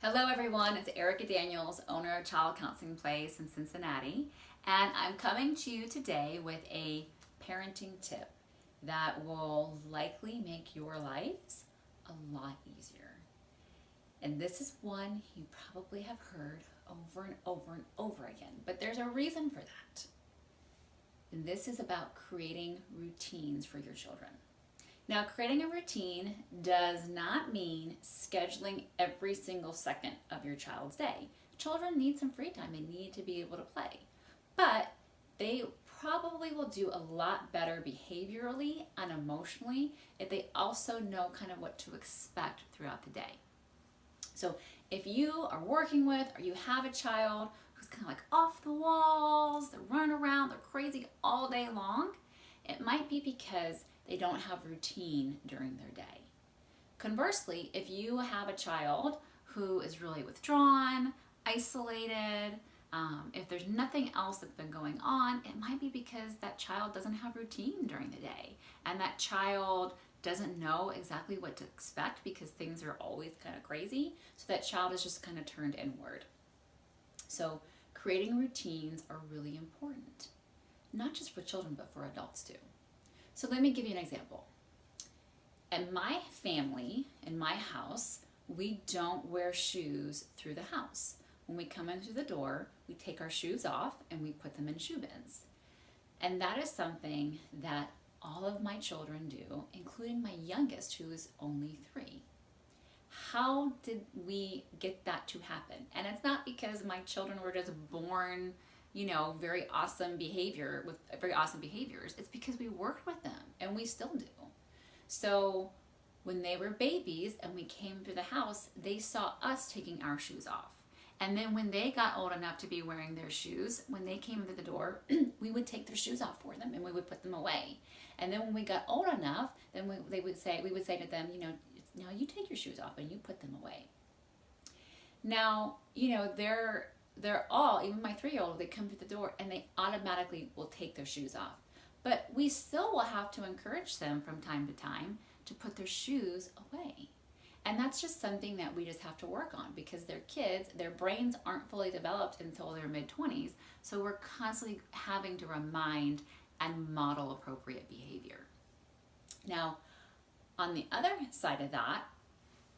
Hello everyone, it's Erica Daniels, owner of Child Counseling Place in Cincinnati, and I'm coming to you today with a parenting tip that will likely make your lives a lot easier. And this is one you probably have heard over and over and over again, but there's a reason for that. And this is about creating routines for your children. Now, creating a routine does not mean scheduling every single second of your child's day. Children need some free time. They need to be able to play. But they probably will do a lot better behaviorally and emotionally if they also know kind of what to expect throughout the day. So if you are working with or you have a child who's kind of like off the walls, they're running around, they're crazy all day long, it might be because they don't have routine during their day. Conversely, if you have a child who is really withdrawn, isolated, if there's nothing else that's been going on, it might be because that child doesn't have routine during the day and that child doesn't know exactly what to expect because things are always kind of crazy. So that child is just kind of turned inward. So creating routines are really important, not just for children, but for adults too. So let me give you an example. In my family, in my house, we don't wear shoes through the house. When we come in through the door, we take our shoes off and we put them in shoe bins. And that is something that all of my children do, including my youngest, who is only 3. How did we get that to happen? And it's not because my children were just born very awesome behavior with very awesome behaviors. It's because we worked with them and we still do. So when they were babies and we came through the house, they saw us taking our shoes off. And then when they got old enough to be wearing their shoes, when they came through the door, we would take their shoes off for them and we would put them away. And then when we got old enough, then we would say to them, now you take your shoes off and you put them away. Now, they're all, even my 3-year-old, they come through the door and they automatically will take their shoes off. But we still will have to encourage them from time to time to put their shoes away. And that's just something that we just have to work on because they're kids, their brains aren't fully developed until their mid-20s. So we're constantly having to remind and model appropriate behavior. Now, on the other side of that,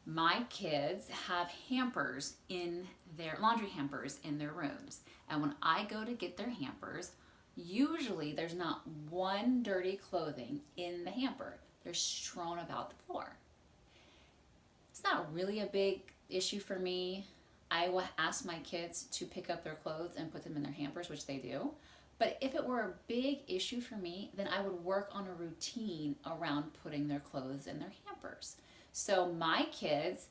my kids have hampers in their laundry hampers in their rooms. And when I go to get their hampers, usually there's not one dirty clothing in the hamper. They're strewn about the floor. It's not really a big issue for me. I will ask my kids to pick up their clothes and put them in their hampers, which they do. But if it were a big issue for me, then I would work on a routine around putting their clothes in their hampers. So my kids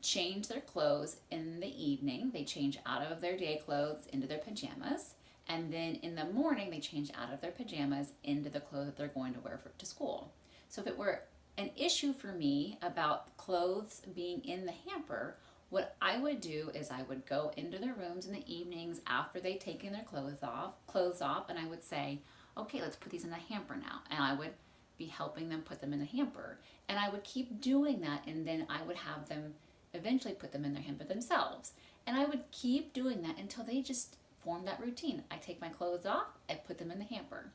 change their clothes in the evening. They change out of their day clothes into their pajamas. And then in the morning, they change out of their pajamas into the clothes that they're going to wear to school. So if it were an issue for me about clothes being in the hamper, what I would do is I would go into their rooms in the evenings after they've taken their clothes off, and I would say, okay, let's put these in the hamper now. And I would be helping them put them in the hamper. And I would keep doing that, and then I would have them eventually put them in their hamper themselves. And I would keep doing that until they just form that routine. I take my clothes off, I put them in the hamper.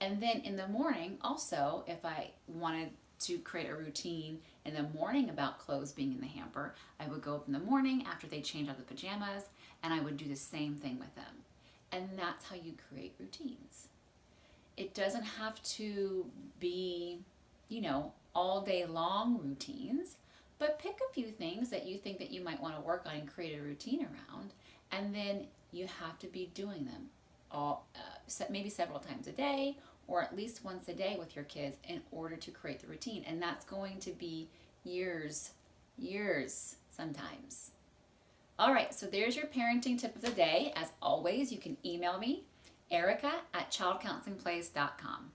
And then in the morning, also, if I wanted to create a routine in the morning about clothes being in the hamper, I would go up in the morning after they change out of the pajamas, and I would do the same thing with them. And that's how you create routines. It doesn't have to be, all day long routines, but pick a few things that you think that you might want to work on and create a routine around, and then you have to be doing them maybe several times a day or at least once a day with your kids in order to create the routine. And that's going to be years sometimes. All right, so there's your parenting tip of the day. As always, you can email me, Erica@childcounselingplace.com.